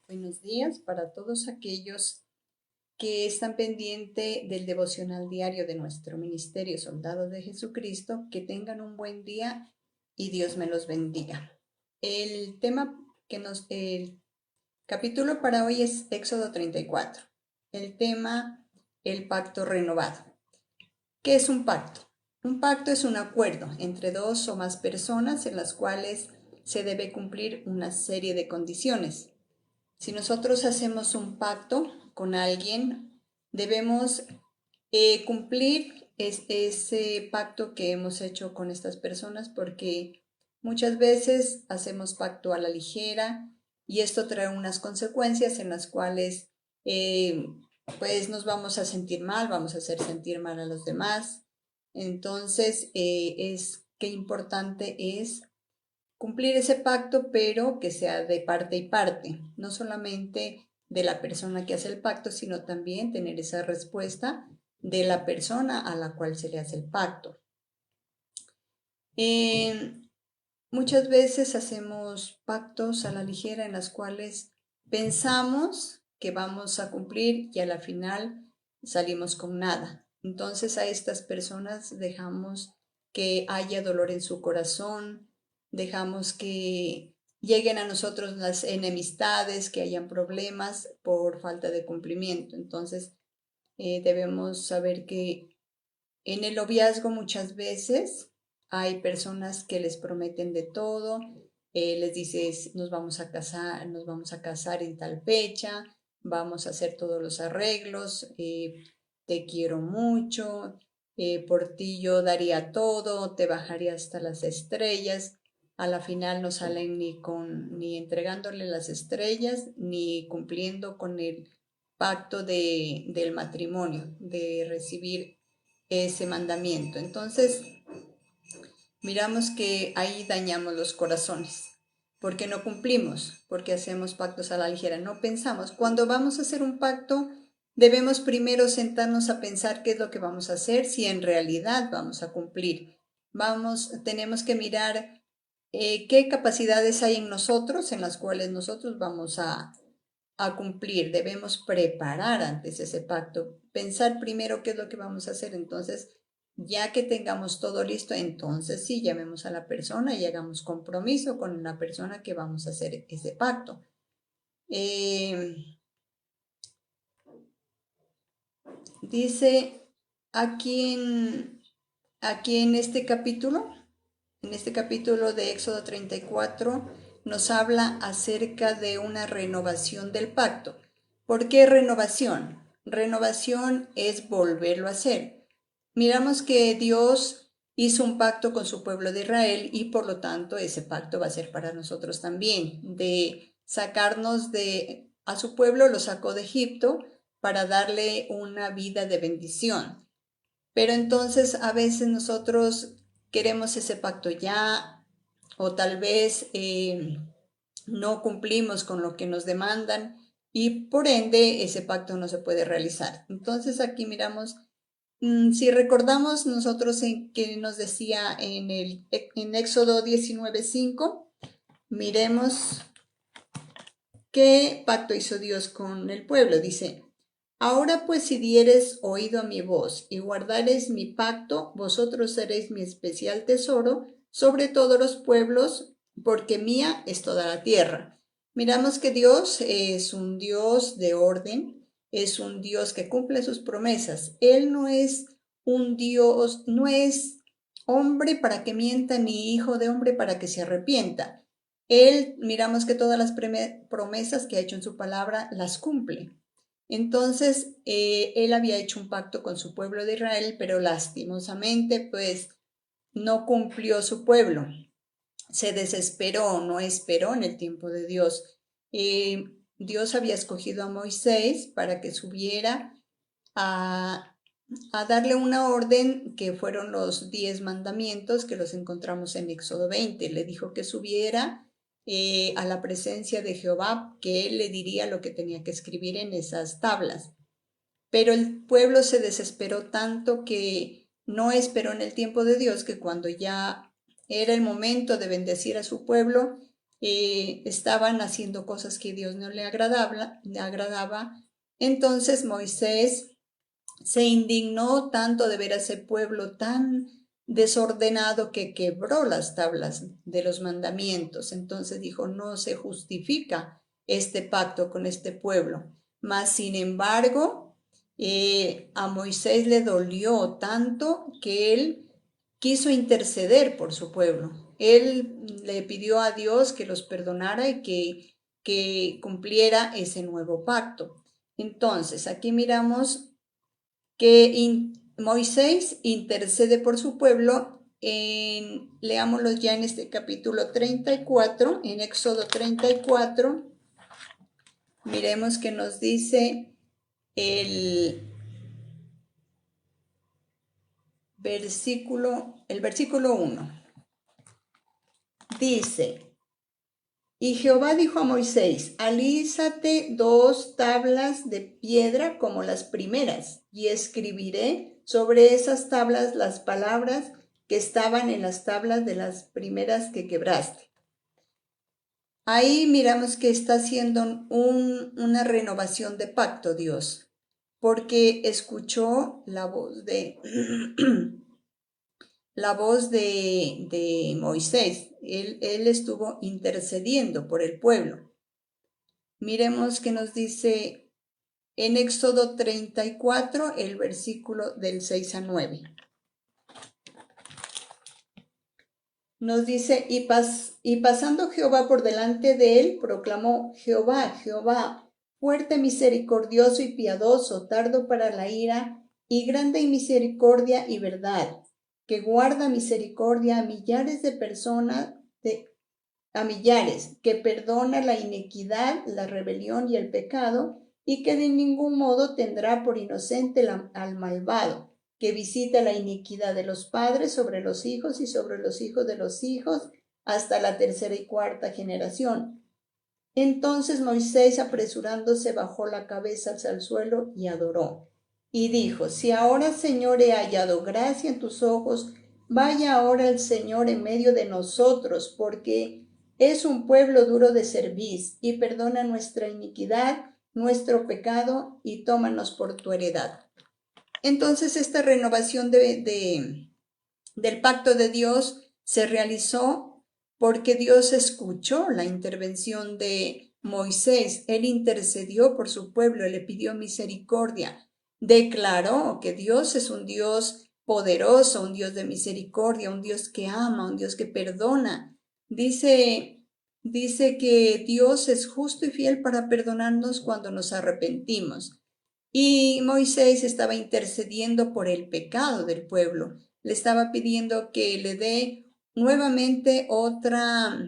Buenos días para todos aquellos que están pendientes del devocional diario de nuestro ministerio Soldados de Jesucristo. Que tengan un buen día y Dios me los bendiga. El capítulo para hoy es Éxodo 34. El tema, el pacto renovado. ¿Qué es un pacto? Un pacto es un acuerdo entre dos o más personas en las cuales se debe cumplir una serie de condiciones. Si nosotros hacemos un pacto con alguien, debemos cumplir ese pacto que hemos hecho con estas personas, porque muchas veces hacemos pacto a la ligera y esto trae unas consecuencias en las cuales eh, pues nos vamos a sentir mal, vamos a hacer sentir mal a los demás. Entonces, qué importante es cumplir ese pacto, pero que sea de parte y parte, no solamente de la persona que hace el pacto, sino también tener esa respuesta de la persona a la cual se le hace el pacto. Muchas veces hacemos pactos a la ligera en las cuales pensamos que vamos a cumplir y a la final salimos con nada. Entonces a estas personas dejamos que haya dolor en su corazón, dejamos que lleguen a nosotros las enemistades, que hayan problemas por falta de cumplimiento. Entonces debemos saber que en el noviazgo muchas veces hay personas que les prometen de todo, les dices nos vamos a casar en tal fecha, vamos a hacer todos los arreglos, te quiero mucho, por ti yo daría todo, te bajaría hasta las estrellas. A la final no salen ni entregándole las estrellas, ni cumpliendo con el pacto del matrimonio, de recibir ese mandamiento. Entonces, miramos que ahí dañamos los corazones, porque no cumplimos, porque hacemos pactos a la ligera, no pensamos. Cuando vamos a hacer un pacto, debemos primero sentarnos a pensar qué es lo que vamos a hacer, si en realidad vamos a cumplir. Tenemos que mirar qué capacidades hay en nosotros, en las cuales nosotros vamos a cumplir. Debemos preparar antes ese pacto, pensar primero qué es lo que vamos a hacer. Entonces, ya que tengamos todo listo, entonces sí, llamemos a la persona y hagamos compromiso con la persona que vamos a hacer ese pacto. Dice aquí aquí en este capítulo de Éxodo 34, nos habla acerca de una renovación del pacto. ¿Por qué renovación? Renovación es volverlo a hacer. Miramos que Dios hizo un pacto con su pueblo de Israel y por lo tanto ese pacto va a ser para nosotros también, de sacarnos a su pueblo, lo sacó de Egipto para darle una vida de bendición. Pero entonces a veces nosotros queremos ese pacto ya, o tal vez no cumplimos con lo que nos demandan y por ende ese pacto no se puede realizar. Entonces aquí miramos, si recordamos nosotros en que nos decía en Éxodo 19:5, miremos qué pacto hizo Dios con el pueblo. Dice: ahora pues, si diereis oído a mi voz y guardareis mi pacto, vosotros seréis mi especial tesoro sobre todos los pueblos, porque mía es toda la tierra. Miramos que Dios es un Dios de orden, es un Dios que cumple sus promesas. Él no es un Dios, no es hombre para que mienta, ni hijo de hombre para que se arrepienta. Él, miramos que todas las promesas que ha hecho en su palabra las cumple. Entonces, él había hecho un pacto con su pueblo de Israel, pero lastimosamente, pues, no cumplió su pueblo. Se desesperó, no esperó en el tiempo de Dios. Dios había escogido a Moisés para que subiera a, a darle una orden, que fueron los 10 mandamientos que los encontramos en Éxodo 20. Le dijo que subiera a la presencia de Jehová, que él le diría lo que tenía que escribir en esas tablas. Pero el pueblo se desesperó tanto que no esperó en el tiempo de Dios, que cuando ya era el momento de bendecir a su pueblo, estaban haciendo cosas que a Dios no le agradaba. Entonces Moisés se indignó tanto de ver a ese pueblo tan desordenado que quebró las tablas de los mandamientos. Entonces dijo, no se justifica este pacto con este pueblo. Mas, sin embargo, a Moisés le dolió tanto que él quiso interceder por su pueblo. Él le pidió a Dios que los perdonara y que cumpliera ese nuevo pacto. Entonces, aquí miramos que Moisés intercede por su pueblo. Leámoslo ya en este capítulo 34, en Éxodo 34. Miremos que nos dice el versículo 1. Dice, y Jehová dijo a Moisés, alízate 2 tablas de piedra como las primeras, y escribiré sobre esas tablas las palabras que estaban en las tablas de las primeras que quebraste. Ahí miramos que está haciendo una renovación de pacto Dios, porque escuchó la voz de Moisés. Él estuvo intercediendo por el pueblo. Miremos que nos dice en Éxodo 34, el versículo del 6 a 9. Nos dice, y pasando Jehová por delante de él, proclamó, Jehová, Jehová, fuerte, misericordioso y piadoso, tardo para la ira, y grande en misericordia y verdad, que guarda misericordia a millares de personas, a millares, que perdona la iniquidad, la rebelión y el pecado, y que de ningún modo tendrá por inocente al malvado, que visita la iniquidad de los padres sobre los hijos y sobre los hijos de los hijos, hasta la 3ª y 4ª generación. Entonces Moisés, apresurándose, bajó la cabeza hacia el suelo y adoró. Y dijo, si ahora, Señor, he hallado gracia en tus ojos, vaya ahora el Señor en medio de nosotros, porque es un pueblo duro de cerviz, y perdona nuestra iniquidad, nuestro pecado, y tómanos por tu heredad. Entonces esta renovación del pacto de Dios se realizó porque Dios escuchó la intervención de Moisés. Él intercedió por su pueblo, le pidió misericordia, declaró que Dios es un Dios poderoso, un Dios de misericordia, un Dios que ama, un Dios que perdona. Dice que Dios es justo y fiel para perdonarnos cuando nos arrepentimos. Y Moisés estaba intercediendo por el pecado del pueblo. Le estaba pidiendo que le dé nuevamente otra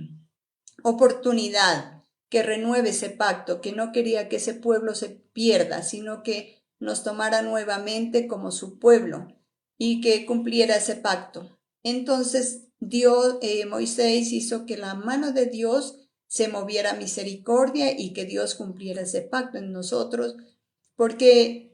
oportunidad, que renueve ese pacto, que no quería que ese pueblo se pierda, sino que nos tomara nuevamente como su pueblo y que cumpliera ese pacto. Entonces Moisés hizo que la mano de Dios se moviera a misericordia y que Dios cumpliera ese pacto en nosotros, porque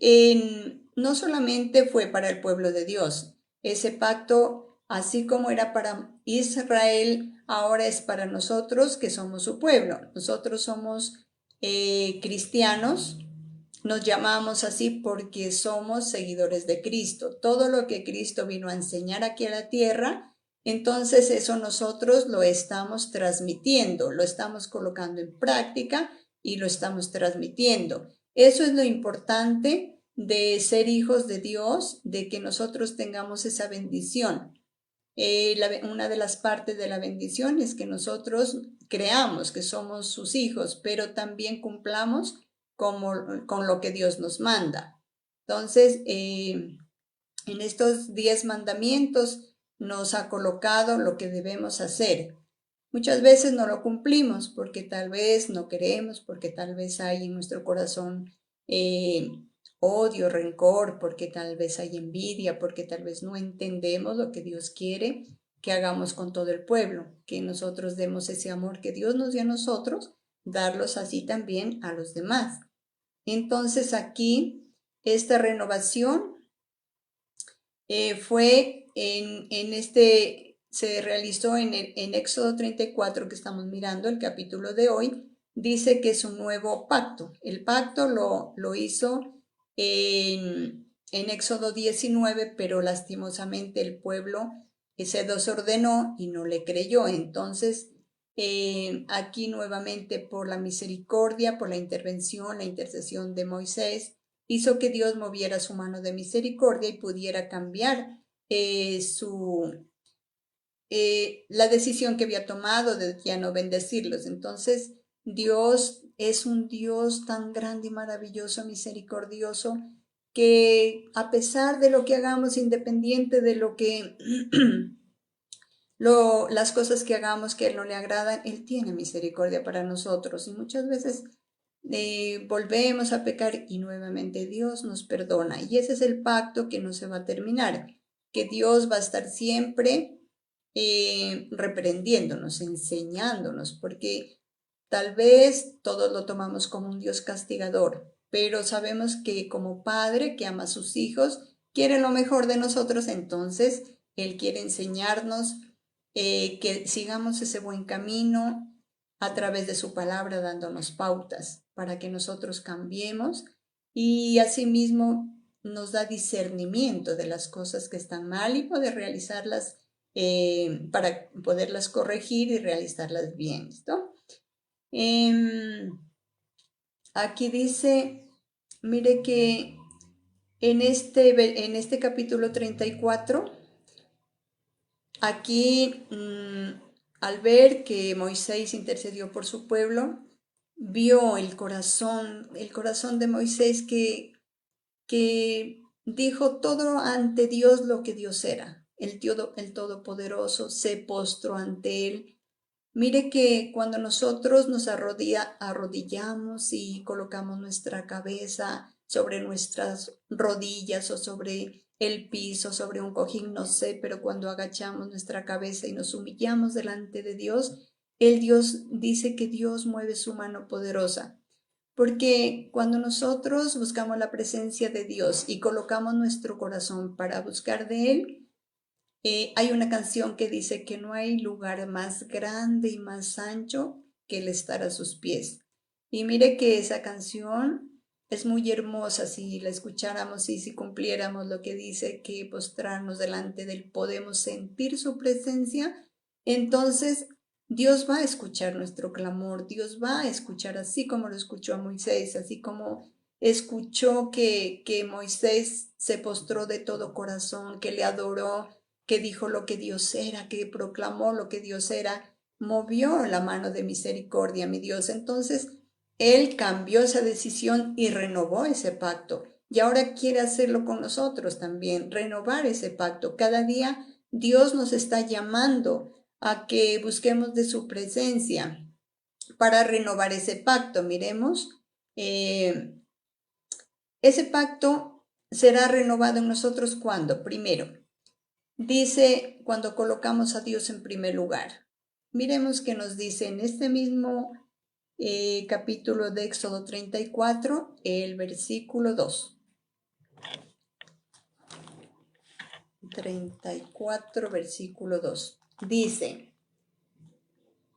no solamente fue para el pueblo de Dios, ese pacto, así como era para Israel, ahora es para nosotros que somos su pueblo. Nosotros somos cristianos, nos llamamos así porque somos seguidores de Cristo. Todo lo que Cristo vino a enseñar aquí a la tierra, entonces eso nosotros lo estamos transmitiendo, lo estamos colocando en práctica y lo estamos transmitiendo. Eso es lo importante de ser hijos de Dios, de que nosotros tengamos esa bendición. Una de las partes de la bendición es que nosotros creamos que somos sus hijos, pero también cumplamos con lo que Dios nos manda. Entonces, en estos 10 mandamientos nos ha colocado lo que debemos hacer. Muchas veces no lo cumplimos porque tal vez no queremos, porque tal vez hay en nuestro corazón odio, rencor, porque tal vez hay envidia, porque tal vez no entendemos lo que Dios quiere que hagamos con todo el pueblo, que nosotros demos ese amor que Dios nos dio a nosotros, darlos así también a los demás. Entonces aquí esta renovación fue en este se realizó en Éxodo 34 que estamos mirando, el capítulo de hoy, dice que es un nuevo pacto. El pacto lo hizo en Éxodo 19, pero lastimosamente el pueblo se desordenó y no le creyó. Entonces, aquí nuevamente por la misericordia, por la intervención, la intercesión de Moisés, hizo que Dios moviera su mano de misericordia y pudiera cambiar la decisión que había tomado de ya no bendecirlos. Entonces, Dios es un Dios tan grande y maravilloso, misericordioso, que a pesar de lo que hagamos, independiente de lo que las cosas que hagamos que a Él no le agradan, Él tiene misericordia para nosotros. Y muchas veces volvemos a pecar y nuevamente Dios nos perdona. Y ese es el pacto que no se va a terminar, que Dios va a estar siempre reprendiéndonos, enseñándonos, porque tal vez todos lo tomamos como un Dios castigador, pero sabemos que como Padre que ama a sus hijos, quiere lo mejor de nosotros, entonces Él quiere enseñarnos que sigamos ese buen camino a través de su palabra, dándonos pautas para que nosotros cambiemos y asimismo nos da discernimiento de las cosas que están mal y poder realizarlas para poderlas corregir y realizarlas bien. ¿Listo? Aquí dice, mire que en este capítulo 34, aquí al ver que Moisés intercedió por su pueblo, vio el corazón de Moisés que dijo todo ante Dios lo que Dios era. El Todopoderoso se postró ante él. Mire que cuando nosotros nos arrodillamos y colocamos nuestra cabeza sobre nuestras rodillas o sobre el piso, sobre un cojín, no sé, pero cuando agachamos nuestra cabeza y nos humillamos delante de Dios, el Dios dice que Dios mueve su mano poderosa. Porque cuando nosotros buscamos la presencia de Dios y colocamos nuestro corazón para buscar de Él, hay una canción que dice que no hay lugar más grande y más ancho que el estar a sus pies. Y mire que esa canción es muy hermosa si la escucháramos y si cumpliéramos lo que dice que postrarnos delante de Él podemos sentir su presencia. Entonces Dios va a escuchar nuestro clamor, Dios va a escuchar así como lo escuchó a Moisés, así como escuchó que Moisés se postró de todo corazón, que le adoró, que dijo lo que Dios era, que proclamó lo que Dios era, movió la mano de misericordia, mi Dios. Entonces, Él cambió esa decisión y renovó ese pacto. Y ahora quiere hacerlo con nosotros también, renovar ese pacto. Cada día Dios nos está llamando a que busquemos de su presencia para renovar ese pacto. Miremos, ese pacto será renovado en nosotros cuando, primero, dice cuando colocamos a Dios en primer lugar. Miremos que nos dice en este mismo capítulo de Éxodo 34, el versículo 2. 34, versículo 2. Dice,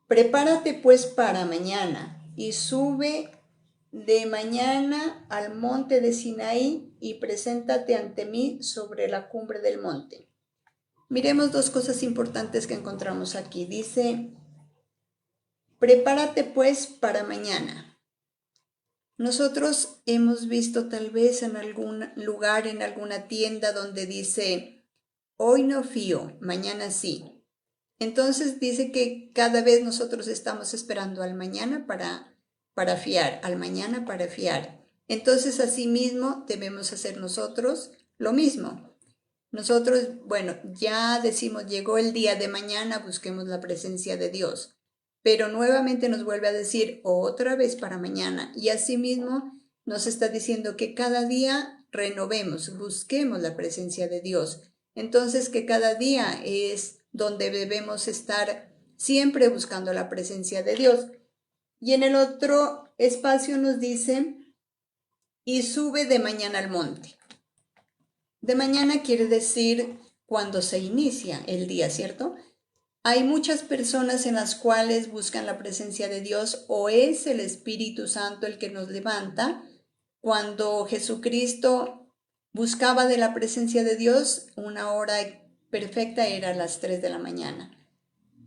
prepárate pues para mañana y sube de mañana al monte de Sinaí y preséntate ante mí sobre la cumbre del monte. Miremos dos cosas importantes que encontramos aquí. Dice, prepárate pues para mañana. Nosotros hemos visto tal vez en algún lugar, en alguna tienda donde dice, hoy no fío, mañana sí. Entonces dice que cada vez nosotros estamos esperando al mañana para fiar, al mañana para fiar. Entonces asimismo debemos hacer nosotros lo mismo. Nosotros, bueno, ya decimos, llegó el día de mañana, busquemos la presencia de Dios. Pero nuevamente nos vuelve a decir otra vez para mañana. Y asimismo nos está diciendo que cada día renovemos, busquemos la presencia de Dios. Entonces que cada día es donde debemos estar siempre buscando la presencia de Dios. Y en el otro espacio nos dice, y sube de mañana al monte. De mañana quiere decir cuando se inicia el día, ¿cierto? Hay muchas personas en las cuales buscan la presencia de Dios o es el Espíritu Santo el que nos levanta. Cuando Jesucristo buscaba de la presencia de Dios, una hora perfecta era a las 3 de la mañana.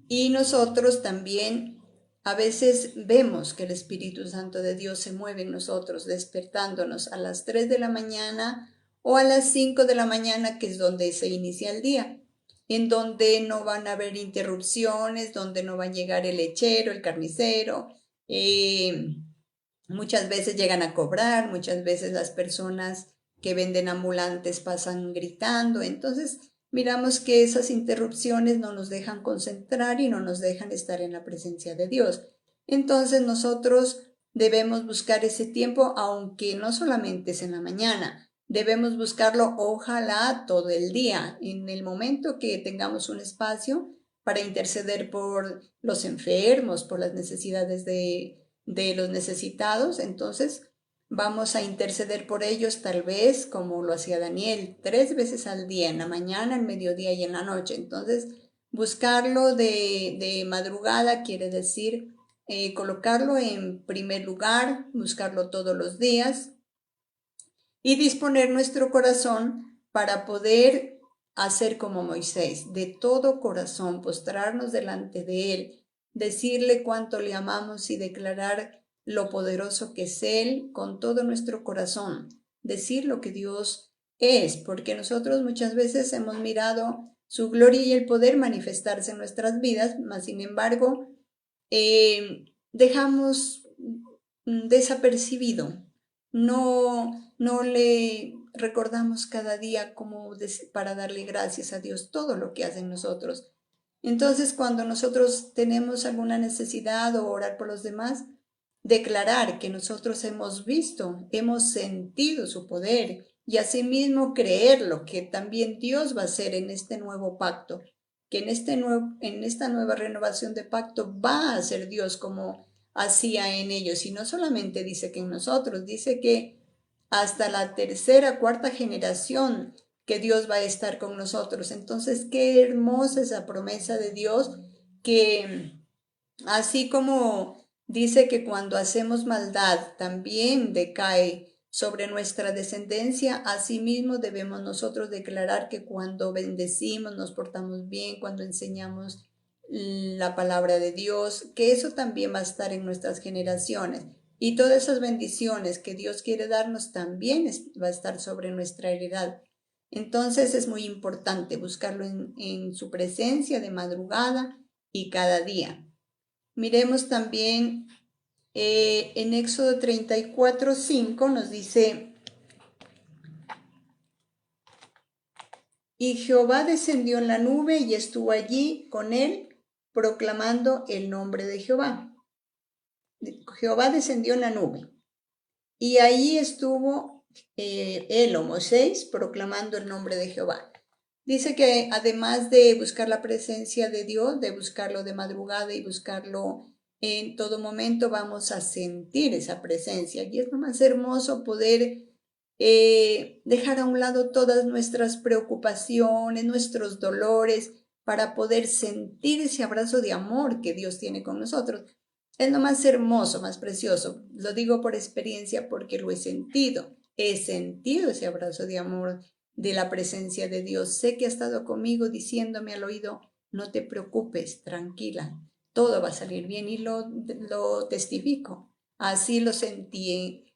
Y nosotros también a veces vemos que el Espíritu Santo de Dios se mueve en nosotros, despertándonos a las 3 de la mañana o a las 5 de la mañana, que es donde se inicia el día, en donde no van a haber interrupciones, donde no va a llegar el lechero, el carnicero. Muchas veces llegan a cobrar, muchas veces las personas que venden ambulantes pasan gritando. Entonces miramos que esas interrupciones no nos dejan concentrar y no nos dejan estar en la presencia de Dios. Entonces nosotros debemos buscar ese tiempo, aunque no solamente es en la mañana, debemos buscarlo ojalá todo el día, en el momento que tengamos un espacio para interceder por los enfermos, por las necesidades de los necesitados. Entonces vamos a interceder por ellos, tal vez como lo hacía Daniel, 3 veces al día, en la mañana, en mediodía y en la noche. Entonces buscarlo de madrugada quiere decir colocarlo en primer lugar, buscarlo todos los días y disponer nuestro corazón para poder hacer como Moisés, de todo corazón, postrarnos delante de él, decirle cuánto le amamos y declarar lo poderoso que es él con todo nuestro corazón, decir lo que Dios es, porque nosotros muchas veces hemos mirado su gloria y el poder manifestarse en nuestras vidas, mas sin embargo dejamos desapercibido, no le recordamos cada día como para darle gracias a Dios todo lo que hace en nosotros. Entonces, cuando nosotros tenemos alguna necesidad o orar por los demás, declarar que nosotros hemos visto, hemos sentido su poder y asimismo creerlo, que también Dios va a hacer en este nuevo pacto, que en esta nueva renovación de pacto va a ser Dios como hacía en ellos. Y no solamente dice que en nosotros, dice que hasta la tercera, cuarta generación que Dios va a estar con nosotros. Entonces, qué hermosa esa promesa de Dios, que así como dice que cuando hacemos maldad también decae sobre nuestra descendencia, asimismo debemos nosotros declarar que cuando bendecimos, nos portamos bien, cuando enseñamos la palabra de Dios, que eso también va a estar en nuestras generaciones. Y todas esas bendiciones que Dios quiere darnos también va a estar sobre nuestra heredad. Entonces es muy importante buscarlo en su presencia de madrugada y cada día. Miremos también en Éxodo 34:5 nos dice: y Jehová descendió en la nube y estuvo allí con él, proclamando el nombre de Jehová. Jehová descendió en la nube y ahí estuvo él o Moisés proclamando el nombre de Jehová. Dice que además de buscar la presencia de Dios, de buscarlo de madrugada y buscarlo en todo momento, vamos a sentir esa presencia. Y es lo más hermoso poder dejar a un lado todas nuestras preocupaciones, nuestros dolores, para poder sentir ese abrazo de amor que Dios tiene con nosotros. Es lo más hermoso, más precioso. Lo digo por experiencia porque lo he sentido. He sentido ese abrazo de amor de la presencia de Dios. Sé que ha estado conmigo diciéndome al oído: no te preocupes, tranquila, todo va a salir bien, y lo testifico. Así lo sentí,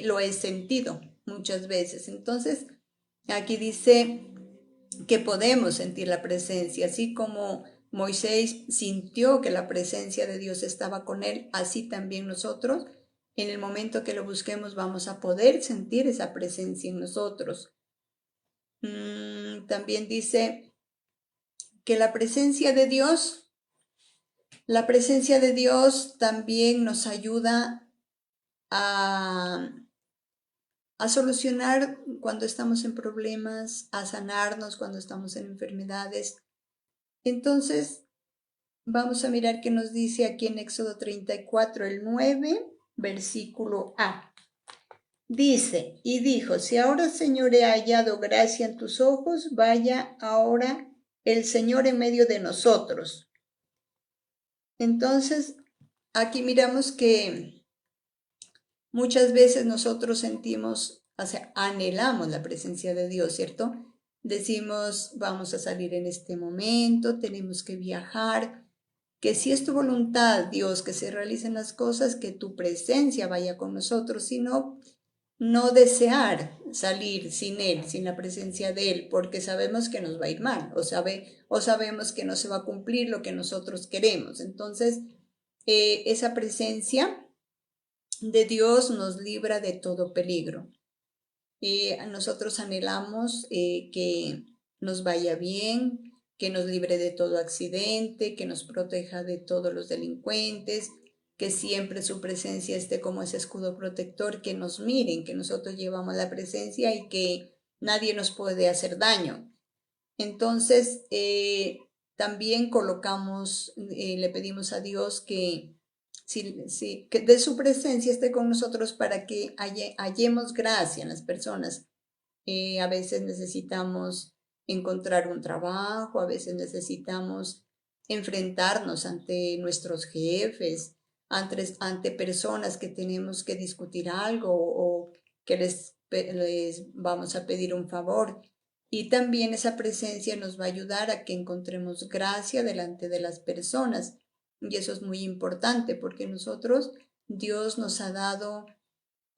lo he sentido muchas veces. Entonces, aquí dice que podemos sentir la presencia, así como Moisés sintió que la presencia de Dios estaba con él, así también nosotros, en el momento que lo busquemos, vamos a poder sentir esa presencia en nosotros. También dice que la presencia de Dios también nos ayuda a solucionar cuando estamos en problemas, a sanarnos cuando estamos en enfermedades. Entonces, vamos a mirar qué nos dice aquí en Éxodo 34, el 9, versículo A. Dice: y dijo: si ahora, Señor, he hallado gracia en tus ojos, vaya ahora el Señor en medio de nosotros. Entonces, aquí miramos que muchas veces nosotros sentimos, o sea, anhelamos la presencia de Dios, ¿cierto? Decimos, vamos a salir en este momento, tenemos que viajar, que si es tu voluntad, Dios, que se realicen las cosas, que tu presencia vaya con nosotros, sino no desear salir sin Él, sin la presencia de Él, porque sabemos que nos va a ir mal, o sabemos que no se va a cumplir lo que nosotros queremos. Entonces, esa presencia de Dios nos libra de todo peligro. Nosotros anhelamos que nos vaya bien, que nos libre de todo accidente, que nos proteja de todos los delincuentes, que siempre su presencia esté como ese escudo protector, que nos miren, que nosotros llevamos la presencia y que nadie nos puede hacer daño. Entonces, también colocamos, le pedimos a Dios que que de su presencia esté con nosotros para que hallemos gracia en las personas. A veces necesitamos encontrar un trabajo, a veces necesitamos enfrentarnos ante nuestros jefes, ante personas que tenemos que discutir algo o que les vamos a pedir un favor. Y también esa presencia nos va a ayudar a que encontremos gracia delante de las personas. Y eso es muy importante porque Dios nos ha dado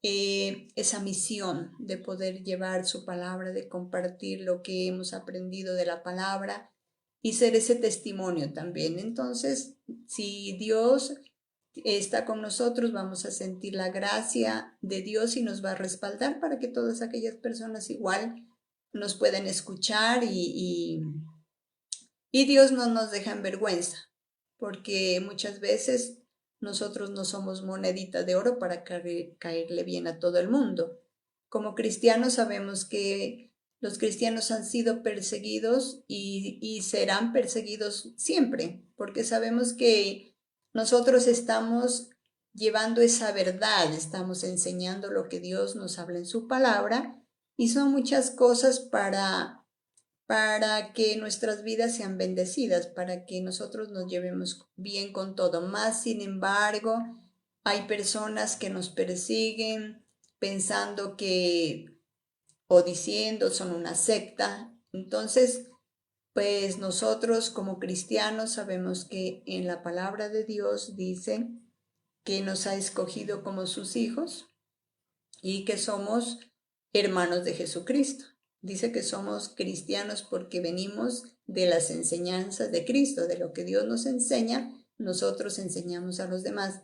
esa misión de poder llevar su palabra, de compartir lo que hemos aprendido de la palabra y ser ese testimonio también. Entonces, si Dios está con nosotros, vamos a sentir la gracia de Dios y nos va a respaldar para que todas aquellas personas igual nos puedan escuchar y Dios no nos deja en vergüenza, porque muchas veces nosotros no somos monedita de oro para caerle bien a todo el mundo. Como cristianos sabemos que los cristianos han sido perseguidos y serán perseguidos siempre, porque sabemos que nosotros estamos llevando esa verdad, estamos enseñando lo que Dios nos habla en su palabra y son muchas cosas para que nuestras vidas sean bendecidas, para que nosotros nos llevemos bien con todo. Más sin embargo, hay personas que nos persiguen pensando que o diciendo son una secta. Entonces, pues nosotros como cristianos sabemos que en la palabra de Dios dice que nos ha escogido como sus hijos y que somos hermanos de Jesucristo. Dice que somos cristianos porque venimos de las enseñanzas de Cristo, de lo que Dios nos enseña, nosotros enseñamos a los demás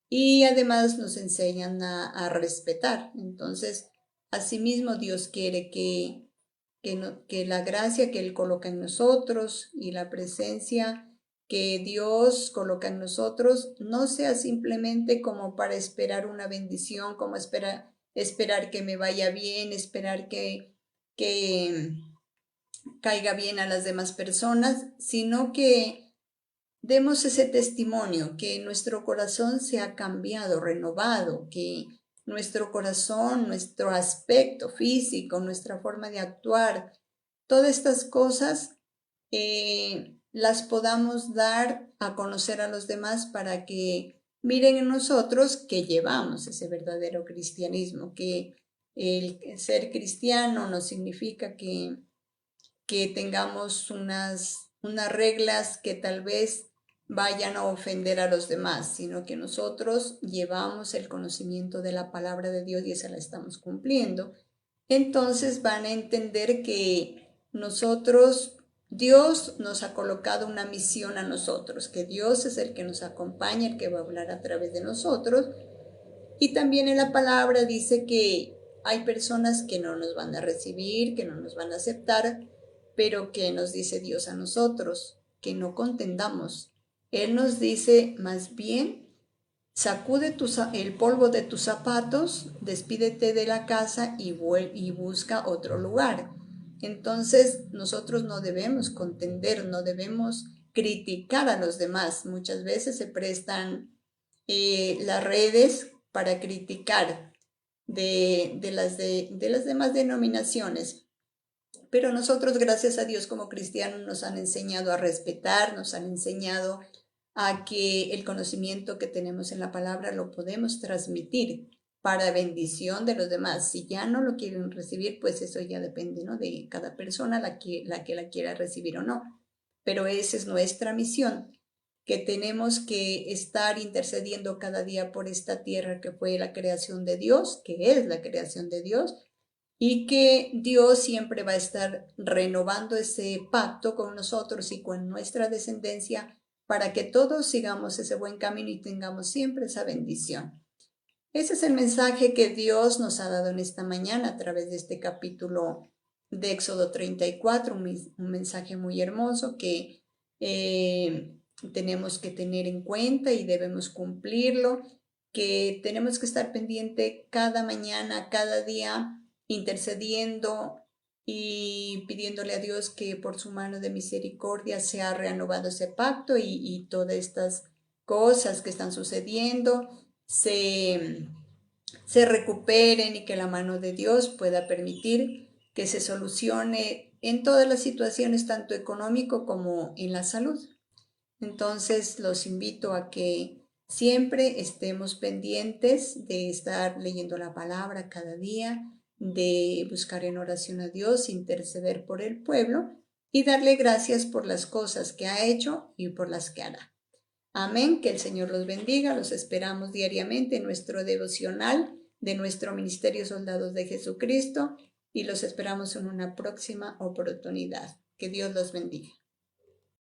y además nos enseñan a respetar. Entonces, asimismo, Dios quiere que la gracia que Él coloca en nosotros y la presencia que Dios coloca en nosotros no sea simplemente como para esperar una bendición, como esperar que me vaya bien, esperar que caiga bien a las demás personas, sino que demos ese testimonio, que nuestro corazón se ha cambiado, renovado, que nuestro corazón, nuestro aspecto físico, nuestra forma de actuar, todas estas cosas las podamos dar a conocer a los demás para que miren en nosotros que llevamos ese verdadero cristianismo, que el ser cristiano no significa que tengamos unas reglas que tal vez vayan a ofender a los demás, sino que nosotros llevamos el conocimiento de la palabra de Dios y esa la estamos cumpliendo. Entonces van a entender que Dios nos ha colocado una misión a nosotros, que Dios es el que nos acompaña, el que va a hablar a través de nosotros. Y también en la palabra dice que hay personas que no nos van a recibir, que no nos van a aceptar, pero que nos dice Dios a nosotros, que no contendamos. Él nos dice más bien, sacude el polvo de tus zapatos, despídete de la casa y busca otro lugar. Entonces nosotros no debemos contender, no debemos criticar a los demás. Muchas veces se prestan las redes para criticar de las demás denominaciones. Pero nosotros, gracias a Dios, como cristianos, nos han enseñado a respetar, nos han enseñado a que el conocimiento que tenemos en la palabra lo podemos transmitir para bendición de los demás. Si ya no lo quieren recibir, pues eso ya depende, ¿no?, de cada persona la que la quiera recibir o no. Pero esa es nuestra misión, que tenemos que estar intercediendo cada día por esta tierra que fue la creación de Dios, que es la creación de Dios, y que Dios siempre va a estar renovando ese pacto con nosotros y con nuestra descendencia para que todos sigamos ese buen camino y tengamos siempre esa bendición. Ese es el mensaje que Dios nos ha dado en esta mañana a través de este capítulo de Éxodo 34, un mensaje muy hermoso que tenemos que tener en cuenta y debemos cumplirlo, que tenemos que estar pendiente cada mañana, cada día, intercediendo y pidiéndole a Dios que por su mano de misericordia sea renovado ese pacto y todas estas cosas que están sucediendo se recuperen y que la mano de Dios pueda permitir que se solucione en todas las situaciones, tanto económico como en la salud. Entonces los invito a que siempre estemos pendientes de estar leyendo la palabra cada día, de buscar en oración a Dios, interceder por el pueblo y darle gracias por las cosas que ha hecho y por las que hará. Amén, que el Señor los bendiga, los esperamos diariamente en nuestro devocional de nuestro Ministerio Soldados de Jesucristo y los esperamos en una próxima oportunidad. Que Dios los bendiga.